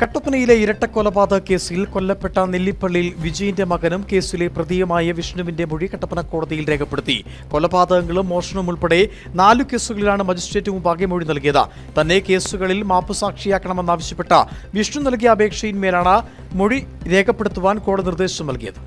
കട്ടപ്പനയിലെ ഇരട്ടക്കൊലപാതക കേസിൽ കൊല്ലപ്പെട്ട നെല്ലിപ്പള്ളിയിൽ വിജയന്റെ മകനും കേസിലെ പ്രതിയുമായ വിഷ്ണുവിന്റെ മൊഴി കട്ടപ്പന കോടതിയിൽ രേഖപ്പെടുത്തി. കൊലപാതകങ്ങളും മോഷണവും ഉൾപ്പെടെ 4 കേസുകളിലാണ് മജിസ്ട്രേറ്റ് മുമ്പാകെ മൊഴി നൽകിയത്. തന്നെ കേസുകളിൽ മാപ്പുസാക്ഷിയാക്കണമെന്നാവശ്യപ്പെട്ട വിഷ്ണു നൽകിയ അപേക്ഷയിന്മേലാണ് മൊഴി രേഖപ്പെടുത്തുവാൻ കോടതി നിർദ്ദേശം നൽകിയത്.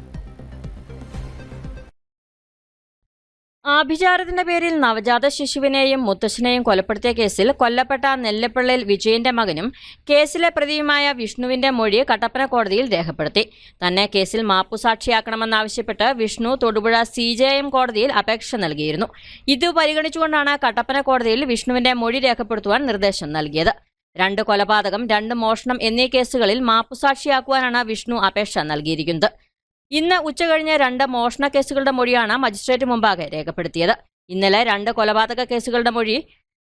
ആഭിചാരത്തിന്റെ പേരിൽ നവജാത ശിശുവിനെയും മുത്തശ്ശനെയും കൊലപ്പെടുത്തിയ കേസിൽ കൊല്ലപ്പെട്ട നെല്ലിപ്പള്ളിയിൽ വിജയന്റെ മകനും കേസിലെ പ്രതിയുമായ വിഷ്ണുവിന്റെ മൊഴി കട്ടപ്പന കോടതിയിൽ രേഖപ്പെടുത്തി. തന്നെ കേസിൽ മാപ്പുസാക്ഷിയാക്കണമെന്നാവശ്യപ്പെട്ട് വിഷ്ണു തൊടുപുഴ CJM കോടതിയിൽ അപേക്ഷ നൽകിയിരുന്നു. ഇത് പരിഗണിച്ചുകൊണ്ടാണ് കട്ടപ്പന കോടതിയിൽ വിഷ്ണുവിന്റെ മൊഴി രേഖപ്പെടുത്തുവാൻ നിർദ്ദേശം നൽകിയത്. 2 കൊലപാതകം, 2 മോഷണം എന്നീ കേസുകളിൽ മാപ്പുസാക്ഷിയാക്കുവാനാണ് വിഷ്ണു അപേക്ഷ നൽകിയിരിക്കുന്നത്. ഇന്ന് ഉച്ചകഴിഞ്ഞ് 2 മോഷണ കേസുകളുടെ മൊഴിയാണ് മജിസ്ട്രേറ്റ് മുമ്പാകെ രേഖപ്പെടുത്തിയത്. ഇന്നലെ 2 കൊലപാതക കേസുകളുടെ മൊഴി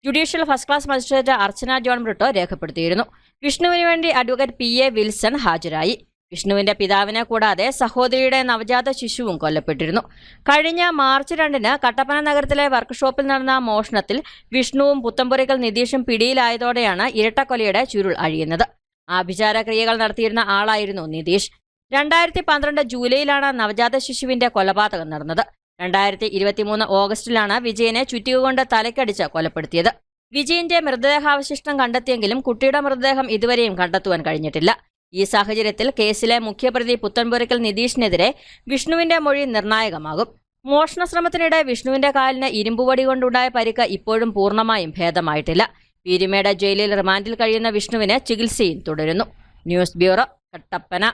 ജുഡീഷ്യൽ ഫസ്റ്റ് ക്ലാസ് മജിസ്ട്രേറ്റ് അർച്ചന ജോൺ ബ്രിട്ടോ രേഖപ്പെടുത്തിയിരുന്നു. വിഷ്ണുവിന് വേണ്ടി അഡ്വക്കേറ്റ് PA വിൽസൺ ഹാജരായി. വിഷ്ണുവിന്റെ പിതാവിനെ കൂടാതെ സഹോദരിയുടെ നവജാത ശിശുവും കൊല്ലപ്പെട്ടിരുന്നു. കഴിഞ്ഞ മാർച്ച് 2-ന് കട്ടപ്പന നഗരത്തിലെ വർക്ക്ഷോപ്പിൽ നടന്ന മോഷണത്തിൽ വിഷ്ണുവും പുത്തമ്പുരയ്ക്കൽ നിതീഷും പിടിയിലായതോടെയാണ് ഇരട്ടക്കൊലയുടെ ചുരുൾ അഴിയുന്നത്. ആഭിചാര ക്രിയകൾ നടത്തിയിരുന്ന ആളായിരുന്നു നിതീഷ്. 2012 ജൂലൈയിലാണ് നവജാത ശിശുവിന്റെ കൊലപാതകം നടന്നത്. 2023 ഓഗസ്റ്റിലാണ് വിജയനെ ചുറ്റിക തലക്കടിച്ച് കൊലപ്പെടുത്തിയത്. വിജയന്റെ മൃതദേഹാവശിഷ്ടം കണ്ടെത്തിയെങ്കിലും കുട്ടിയുടെ മൃതദേഹം ഇതുവരെയും കണ്ടെത്തുവാൻ കഴിഞ്ഞിട്ടില്ല. ഈ സാഹചര്യത്തിൽ കേസിലെ മുഖ്യപ്രതി പുത്തൻപുരയ്ക്കൽ നിതീഷിനെതിരെ വിഷ്ണുവിന്റെ മൊഴി നിർണായകമാകും. മോഷണ ശ്രമത്തിനിടെ വിഷ്ണുവിന്റെ കാലിന് ഇരുമ്പുവടി കൊണ്ടുണ്ടായ പരിക്ക് ഇപ്പോഴും പൂർണ്ണമായും ഭേദമായിട്ടില്ല. പീരുമേട് ജയിലിൽ റിമാൻഡിൽ കഴിയുന്ന വിഷ്ണുവിന് ചികിത്സയും തുടരുന്നു. News bureau, Kattappana.